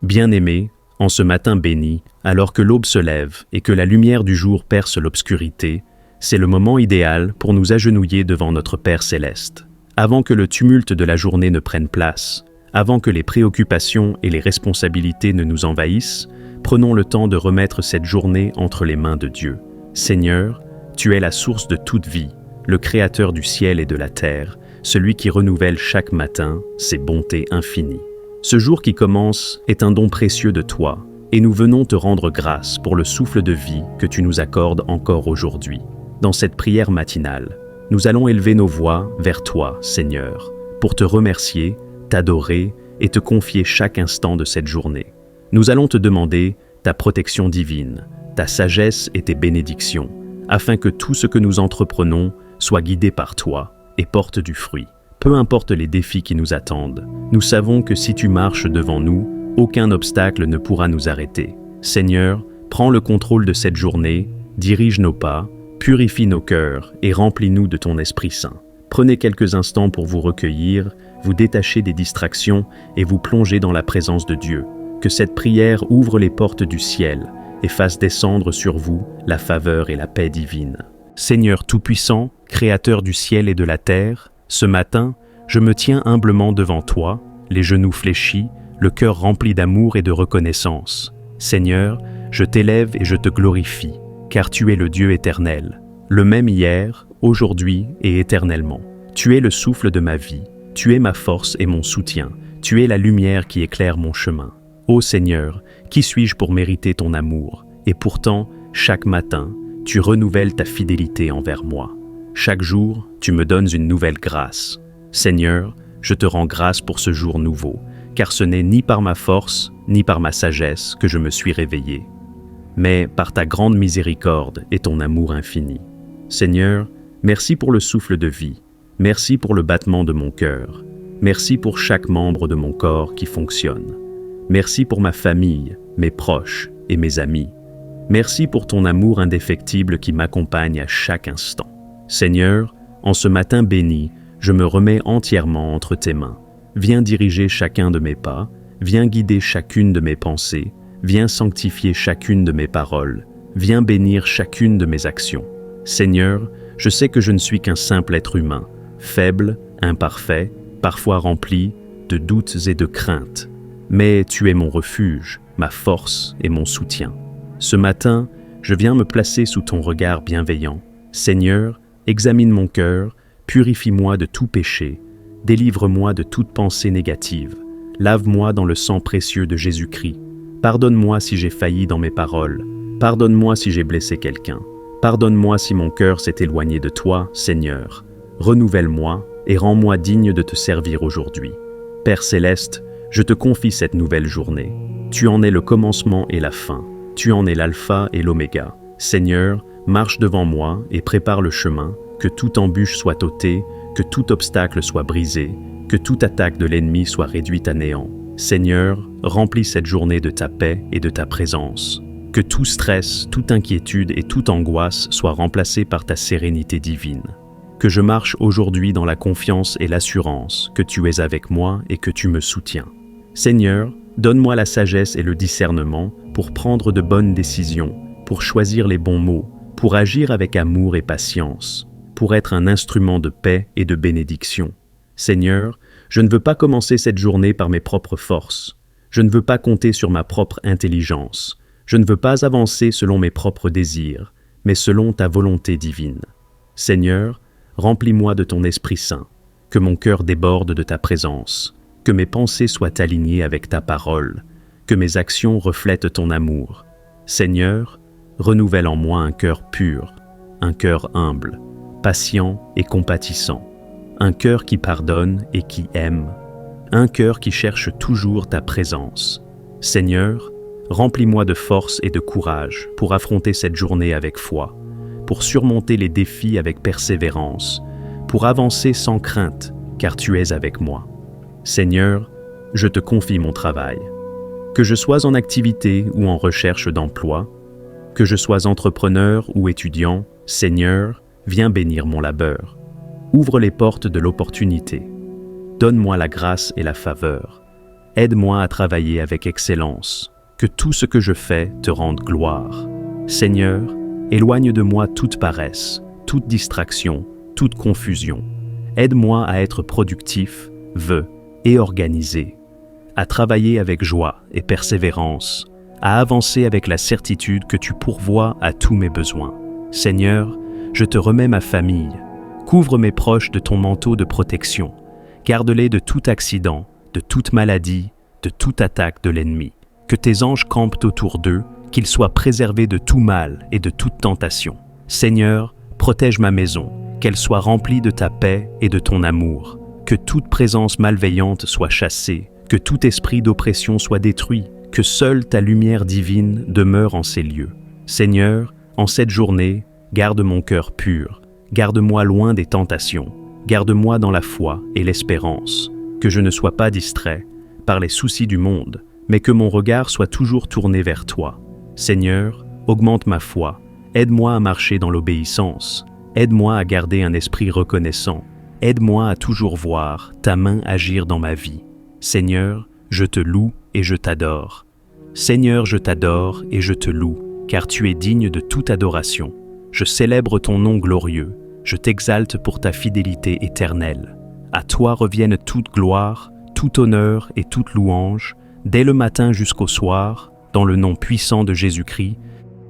Bien-aimés, en ce matin béni, alors que l'aube se lève et que la lumière du jour perce l'obscurité, c'est le moment idéal pour nous agenouiller devant notre Père céleste. Avant que le tumulte de la journée ne prenne place, avant que les préoccupations et les responsabilités ne nous envahissent, prenons le temps de remettre cette journée entre les mains de Dieu. Seigneur, tu es la source de toute vie, le Créateur du ciel et de la terre, celui qui renouvelle chaque matin ses bontés infinies. Ce jour qui commence est un don précieux de toi, et nous venons te rendre grâce pour le souffle de vie que tu nous accordes encore aujourd'hui. Dans cette prière matinale, nous allons élever nos voix vers toi, Seigneur, pour te remercier, t'adorer et te confier chaque instant de cette journée. Nous allons te demander ta protection divine, ta sagesse et tes bénédictions, afin que tout ce que nous entreprenons soit guidé par toi et porte du fruit. Peu importe les défis qui nous attendent, nous savons que si tu marches devant nous, aucun obstacle ne pourra nous arrêter. Seigneur, prends le contrôle de cette journée, dirige nos pas, purifie nos cœurs et remplis-nous de ton Esprit Saint. Prenez quelques instants pour vous recueillir, vous détacher des distractions et vous plonger dans la présence de Dieu. Que cette prière ouvre les portes du ciel et fasse descendre sur vous la faveur et la paix divine. Seigneur Tout-Puissant, Créateur du ciel et de la terre, ce matin, je me tiens humblement devant toi, les genoux fléchis, le cœur rempli d'amour et de reconnaissance. Seigneur, je t'élève et je te glorifie, car tu es le Dieu éternel, le même hier, aujourd'hui et éternellement. Tu es le souffle de ma vie, tu es ma force et mon soutien, tu es la lumière qui éclaire mon chemin. Ô Seigneur, qui suis-je pour mériter ton amour? Et pourtant, chaque matin, tu renouvelles ta fidélité envers moi. Chaque jour, tu me donnes une nouvelle grâce. Seigneur, je te rends grâce pour ce jour nouveau, car ce n'est ni par ma force, ni par ma sagesse que je me suis réveillé, mais par ta grande miséricorde et ton amour infini. Seigneur, merci pour le souffle de vie, merci pour le battement de mon cœur, merci pour chaque membre de mon corps qui fonctionne. Merci pour ma famille, mes proches et mes amis. Merci pour ton amour indéfectible qui m'accompagne à chaque instant. Seigneur, en ce matin béni, je me remets entièrement entre tes mains. Viens diriger chacun de mes pas, viens guider chacune de mes pensées, viens sanctifier chacune de mes paroles, viens bénir chacune de mes actions. Seigneur, je sais que je ne suis qu'un simple être humain, faible, imparfait, parfois rempli de doutes et de craintes. Mais tu es mon refuge, ma force et mon soutien. Ce matin, je viens me placer sous ton regard bienveillant. Seigneur, examine mon cœur, purifie-moi de tout péché, délivre-moi de toute pensée négative, lave-moi dans le sang précieux de Jésus-Christ. Pardonne-moi si j'ai failli dans mes paroles, pardonne-moi si j'ai blessé quelqu'un, pardonne-moi si mon cœur s'est éloigné de toi, Seigneur. Renouvelle-moi et rends-moi digne de te servir aujourd'hui. Père céleste, je te confie cette nouvelle journée. Tu en es le commencement et la fin. Tu en es l'alpha et l'oméga. Seigneur, marche devant moi et prépare le chemin, que toute embûche soit ôtée, que tout obstacle soit brisé, que toute attaque de l'ennemi soit réduite à néant. Seigneur, remplis cette journée de ta paix et de ta présence. Que tout stress, toute inquiétude et toute angoisse soient remplacés par ta sérénité divine. Que je marche aujourd'hui dans la confiance et l'assurance que tu es avec moi et que tu me soutiens. Seigneur, donne-moi la sagesse et le discernement pour prendre de bonnes décisions, pour choisir les bons mots, pour agir avec amour et patience, pour être un instrument de paix et de bénédiction. Seigneur, je ne veux pas commencer cette journée par mes propres forces. Je ne veux pas compter sur ma propre intelligence. Je ne veux pas avancer selon mes propres désirs, mais selon ta volonté divine. Seigneur, remplis-moi de ton Esprit Saint, que mon cœur déborde de ta présence, que mes pensées soient alignées avec ta parole, que mes actions reflètent ton amour. Seigneur, renouvelle en moi un cœur pur, un cœur humble, patient et compatissant, un cœur qui pardonne et qui aime, un cœur qui cherche toujours ta présence. Seigneur, remplis-moi de force et de courage pour affronter cette journée avec foi, pour surmonter les défis avec persévérance, pour avancer sans crainte, car tu es avec moi. Seigneur, je te confie mon travail. Que je sois en activité ou en recherche d'emploi, que je sois entrepreneur ou étudiant, Seigneur, viens bénir mon labeur. Ouvre les portes de l'opportunité. Donne-moi la grâce et la faveur. aide-moi à travailler avec excellence, que tout ce que je fais te rende gloire. Seigneur, éloigne de moi toute paresse, toute distraction, toute confusion. Aide-moi à être productif, vœu et organisé, à travailler avec joie et persévérance, à avancer avec la certitude que tu pourvois à tous mes besoins. Seigneur, je te remets ma famille. Couvre mes proches de ton manteau de protection. Garde-les de tout accident, de toute maladie, de toute attaque de l'ennemi. Que tes anges campent autour d'eux, qu'ils soient préservés de tout mal et de toute tentation. Seigneur, protège ma maison, qu'elle soit remplie de ta paix et de ton amour. Que toute présence malveillante soit chassée, que tout esprit d'oppression soit détruit, que seule ta lumière divine demeure en ces lieux. Seigneur, en cette journée, garde mon cœur pur, garde-moi loin des tentations, garde-moi dans la foi et l'espérance, que je ne sois pas distrait par les soucis du monde, mais que mon regard soit toujours tourné vers toi. Seigneur, augmente ma foi, aide-moi à marcher dans l'obéissance, aide-moi à garder un esprit reconnaissant, aide-moi à toujours voir ta main agir dans ma vie. Seigneur, je te loue et je t'adore. Seigneur, je t'adore et je te loue, car tu es digne de toute adoration. Je célèbre ton nom glorieux, je t'exalte pour ta fidélité éternelle. À toi reviennent toute gloire, tout honneur et toute louange, dès le matin jusqu'au soir, dans le nom puissant de Jésus-Christ.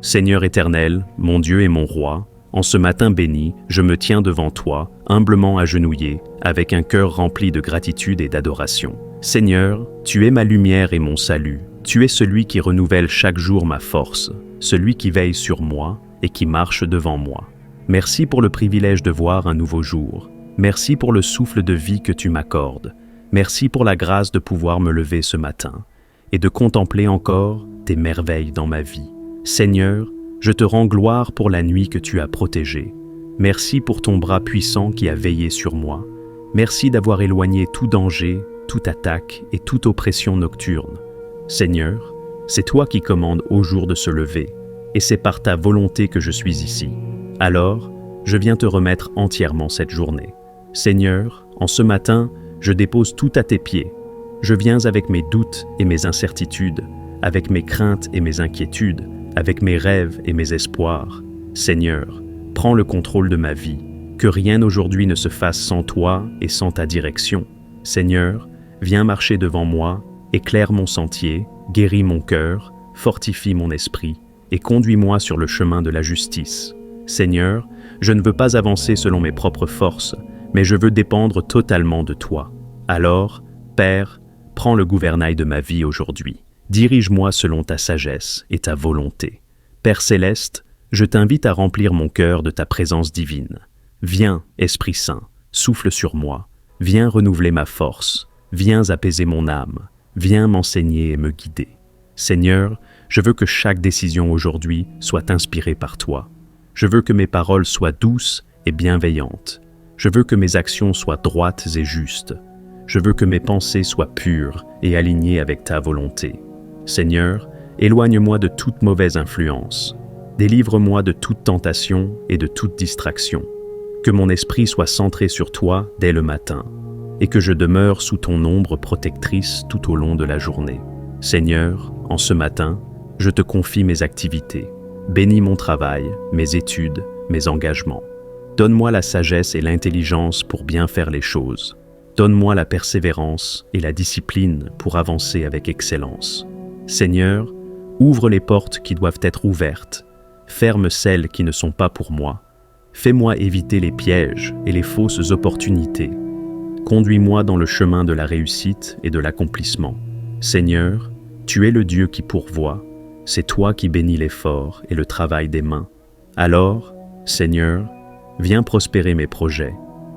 Seigneur éternel, mon Dieu et mon Roi, en ce matin béni, je me tiens devant toi, humblement agenouillé, avec un cœur rempli de gratitude et d'adoration. Seigneur, tu es ma lumière et mon salut. Tu es celui qui renouvelle chaque jour ma force, celui qui veille sur moi et qui marche devant moi. Merci pour le privilège de voir un nouveau jour. Merci pour le souffle de vie que tu m'accordes. Merci pour la grâce de pouvoir me lever ce matin et de contempler encore tes merveilles dans ma vie. Seigneur, je te rends gloire pour la nuit que tu as protégée. Merci pour ton bras puissant qui a veillé sur moi. Merci d'avoir éloigné tout danger, toute attaque et toute oppression nocturne. Seigneur, c'est toi qui commandes au jour de se lever, et c'est par ta volonté que je suis ici. Alors, je viens te remettre entièrement cette journée. Seigneur, en ce matin, je dépose tout à tes pieds. Je viens avec mes doutes et mes incertitudes, avec mes craintes et mes inquiétudes, avec mes rêves et mes espoirs. Seigneur, prends le contrôle de ma vie, que rien aujourd'hui ne se fasse sans toi et sans ta direction. Seigneur, viens marcher devant moi, éclaire mon sentier, guéris mon cœur, fortifie mon esprit et conduis-moi sur le chemin de la justice. Seigneur, je ne veux pas avancer selon mes propres forces, mais je veux dépendre totalement de toi. Alors, Père, prends le gouvernail de ma vie aujourd'hui. Dirige-moi selon ta sagesse et ta volonté. Père céleste, je t'invite à remplir mon cœur de ta présence divine. Viens, Esprit Saint, souffle sur moi. Viens renouveler ma force. Viens apaiser mon âme. Viens m'enseigner et me guider. Seigneur, je veux que chaque décision aujourd'hui soit inspirée par toi. Je veux que mes paroles soient douces et bienveillantes. Je veux que mes actions soient droites et justes. Je veux que mes pensées soient pures et alignées avec ta volonté. Seigneur, éloigne-moi de toute mauvaise influence. Délivre-moi de toute tentation et de toute distraction. Que mon esprit soit centré sur toi dès le matin et que je demeure sous ton ombre protectrice tout au long de la journée. Seigneur, en ce matin, je te confie mes activités. Bénis mon travail, mes études, mes engagements. Donne-moi la sagesse et l'intelligence pour bien faire les choses. Donne-moi la persévérance et la discipline pour avancer avec excellence. Seigneur, ouvre les portes qui doivent être ouvertes. Ferme celles qui ne sont pas pour moi. Fais-moi éviter les pièges et les fausses opportunités. Conduis-moi dans le chemin de la réussite et de l'accomplissement. Seigneur, tu es le Dieu qui pourvoit. C'est toi qui bénis l'effort et le travail des mains. Alors, Seigneur, viens prospérer mes projets.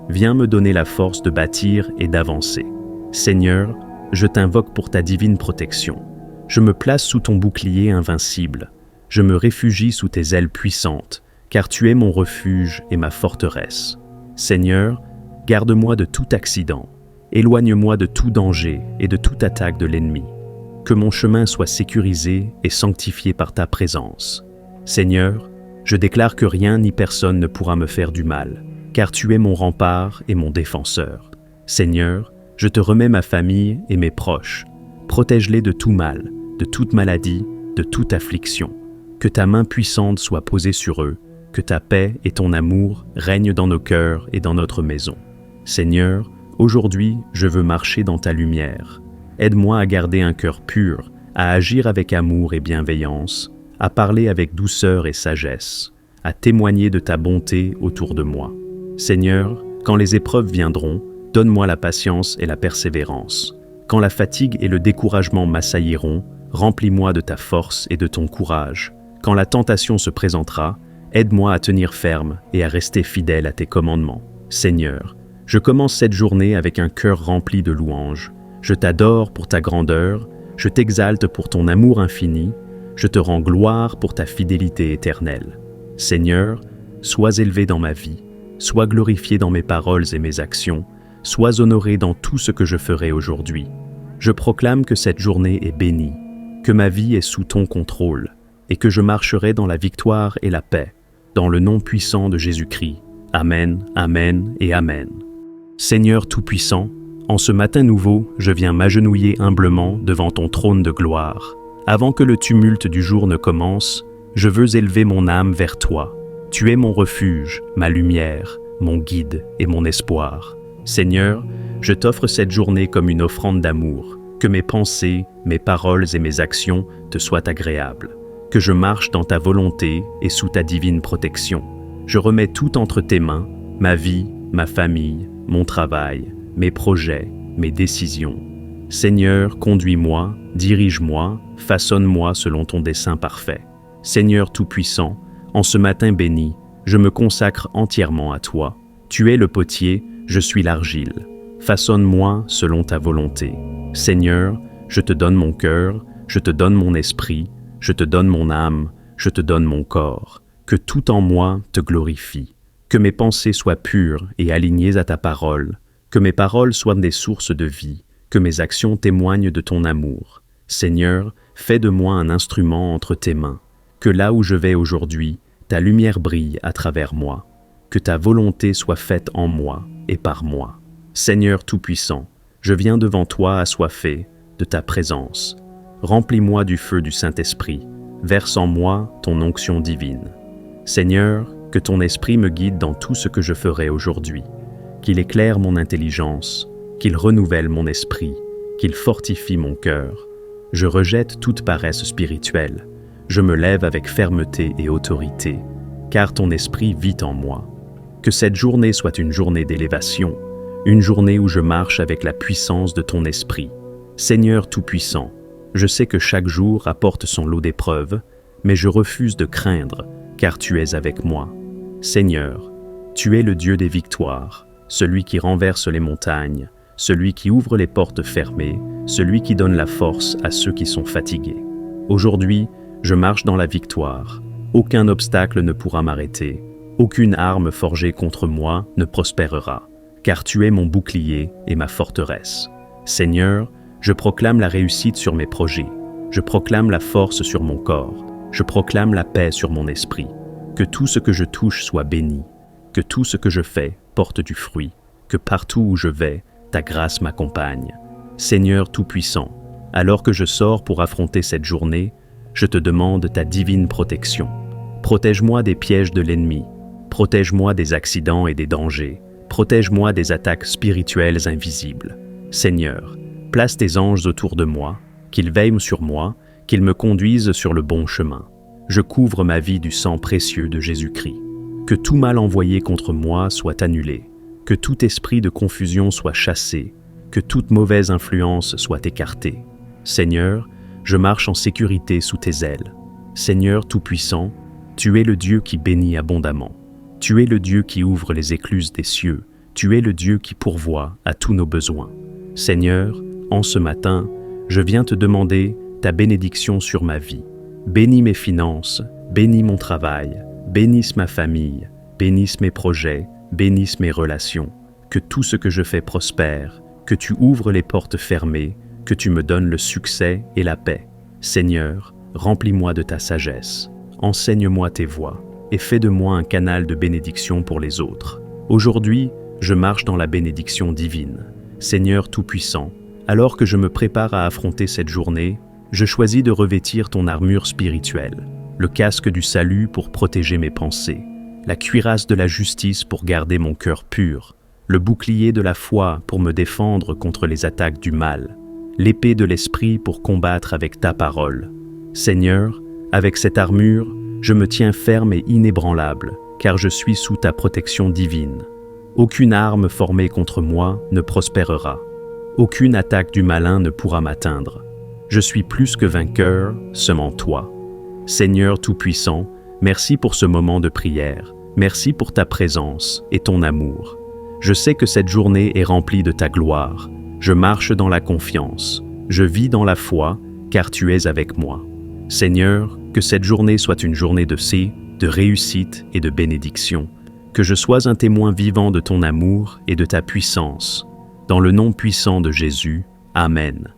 Viens me donner la force de bâtir et d'avancer. Seigneur, je t'invoque pour ta divine protection. Je me place sous ton bouclier invincible. Je me réfugie sous tes ailes puissantes, car tu es mon refuge et ma forteresse. Seigneur, garde-moi de tout accident. Éloigne-moi de tout danger et de toute attaque de l'ennemi. Que mon chemin soit sécurisé et sanctifié par ta présence. Seigneur, je déclare que rien ni personne ne pourra me faire du mal, car tu es mon rempart et mon défenseur. Seigneur, je te remets ma famille et mes proches. Protège-les de tout mal, de toute maladie, de toute affliction. Que ta main puissante soit posée sur eux, que ta paix et ton amour règnent dans nos cœurs et dans notre maison. Seigneur, aujourd'hui, je veux marcher dans ta lumière. Aide-moi à garder un cœur pur, à agir avec amour et bienveillance, à parler avec douceur et sagesse, à témoigner de ta bonté autour de moi. Seigneur, quand les épreuves viendront, donne-moi la patience et la persévérance. Quand la fatigue et le découragement m'assailliront, remplis-moi de ta force et de ton courage. Quand la tentation se présentera, aide-moi à tenir ferme et à rester fidèle à tes commandements. Seigneur, je commence cette journée avec un cœur rempli de louanges. Je t'adore pour ta grandeur, je t'exalte pour ton amour infini, je te rends gloire pour ta fidélité éternelle. Seigneur, sois élevé dans ma vie, sois glorifié dans mes paroles et mes actions, sois honoré dans tout ce que je ferai aujourd'hui. Je proclame que cette journée est bénie, que ma vie est sous ton contrôle, et que je marcherai dans la victoire et la paix, dans le nom puissant de Jésus-Christ. Amen, Amen et Amen. Seigneur Tout-Puissant, en ce matin nouveau, je viens m'agenouiller humblement devant ton trône de gloire. Avant que le tumulte du jour ne commence, je veux élever mon âme vers toi. Tu es mon refuge, ma lumière, mon guide et mon espoir. Seigneur, je t'offre cette journée comme une offrande d'amour, que mes pensées, mes paroles et mes actions te soient agréables, que je marche dans ta volonté et sous ta divine protection. Je remets tout entre tes mains, ma vie, ma famille, mon travail, mes projets, mes décisions. Seigneur, conduis-moi, dirige-moi, façonne-moi selon ton dessein parfait. Seigneur Tout-Puissant, en ce matin béni, je me consacre entièrement à toi. Tu es le potier, je suis l'argile. Façonne-moi selon ta volonté. Seigneur, je te donne mon cœur, je te donne mon esprit, je te donne mon âme, je te donne mon corps. Que tout en moi te glorifie. Que mes pensées soient pures et alignées à ta parole. Que mes paroles soient des sources de vie. Que mes actions témoignent de ton amour. Seigneur, fais de moi un instrument entre tes mains. Que là où je vais aujourd'hui, ta lumière brille à travers moi. Que ta volonté soit faite en moi et par moi. Seigneur Tout-Puissant, je viens devant toi assoiffé de ta présence. Remplis-moi du feu du Saint-Esprit. Verse en moi ton onction divine. Seigneur, que ton esprit me guide dans tout ce que je ferai aujourd'hui. Qu'il éclaire mon intelligence, qu'il renouvelle mon esprit, qu'il fortifie mon cœur. Je rejette toute paresse spirituelle. Je me lève avec fermeté et autorité, car ton esprit vit en moi. Que cette journée soit une journée d'élévation, une journée où je marche avec la puissance de ton esprit. Seigneur Tout-Puissant, je sais que chaque jour apporte son lot d'épreuves, mais je refuse de craindre, car tu es avec moi. Seigneur, tu es le Dieu des victoires, celui qui renverse les montagnes, celui qui ouvre les portes fermées, celui qui donne la force à ceux qui sont fatigués. Aujourd'hui, je marche dans la victoire. Aucun obstacle ne pourra m'arrêter. Aucune arme forgée contre moi ne prospérera, car tu es mon bouclier et ma forteresse. Seigneur, je proclame la réussite sur mes projets. Je proclame la force sur mon corps. Je proclame la paix sur mon esprit. Que tout ce que je touche soit béni. Que tout ce que je fais porte du fruit. Que partout où je vais, ta grâce m'accompagne. Seigneur Tout-Puissant, alors que je sors pour affronter cette journée, je te demande ta divine protection. Protège-moi des pièges de l'ennemi. Protège-moi des accidents et des dangers. Protège-moi des attaques spirituelles invisibles. Seigneur, place tes anges autour de moi, qu'ils veillent sur moi, qu'ils me conduisent sur le bon chemin. Je couvre ma vie du sang précieux de Jésus-Christ. Que tout mal envoyé contre moi soit annulé. Que tout esprit de confusion soit chassé. Que toute mauvaise influence soit écartée. Seigneur, je marche en sécurité sous tes ailes. Seigneur Tout-Puissant, tu es le Dieu qui bénit abondamment. Tu es le Dieu qui ouvre les écluses des cieux. Tu es le Dieu qui pourvoit à tous nos besoins. Seigneur, en ce matin, je viens te demander ta bénédiction sur ma vie. Bénis mes finances, bénis mon travail, bénisse ma famille, bénisse mes projets, bénisse mes relations. Que tout ce que je fais prospère, que tu ouvres les portes fermées, que tu me donnes le succès et la paix. Seigneur, remplis-moi de ta sagesse. Enseigne-moi tes voies et fais de moi un canal de bénédiction pour les autres. Aujourd'hui, je marche dans la bénédiction divine. Seigneur Tout-Puissant, Alors que je me prépare à affronter cette journée, je choisis de revêtir ton armure spirituelle, le casque du salut pour protéger mes pensées, la cuirasse de la justice pour garder mon cœur pur, le bouclier de la foi pour me défendre contre les attaques du mal, l'épée de l'esprit pour combattre avec ta parole. Seigneur, avec cette armure, je me tiens ferme et inébranlable, car je suis sous ta protection divine. Aucune arme formée contre moi ne prospérera. Aucune attaque du malin ne pourra m'atteindre. Je suis plus que vainqueur, seulement toi. Seigneur Tout-Puissant, merci pour ce moment de prière. Merci pour ta présence et ton amour. Je sais que cette journée est remplie de ta gloire. Je marche dans la confiance. Je vis dans la foi, car tu es avec moi. Seigneur, que cette journée soit une journée de réussite et de bénédiction. Que je sois un témoin vivant de ton amour et de ta puissance. Dans le nom puissant de Jésus, Amen.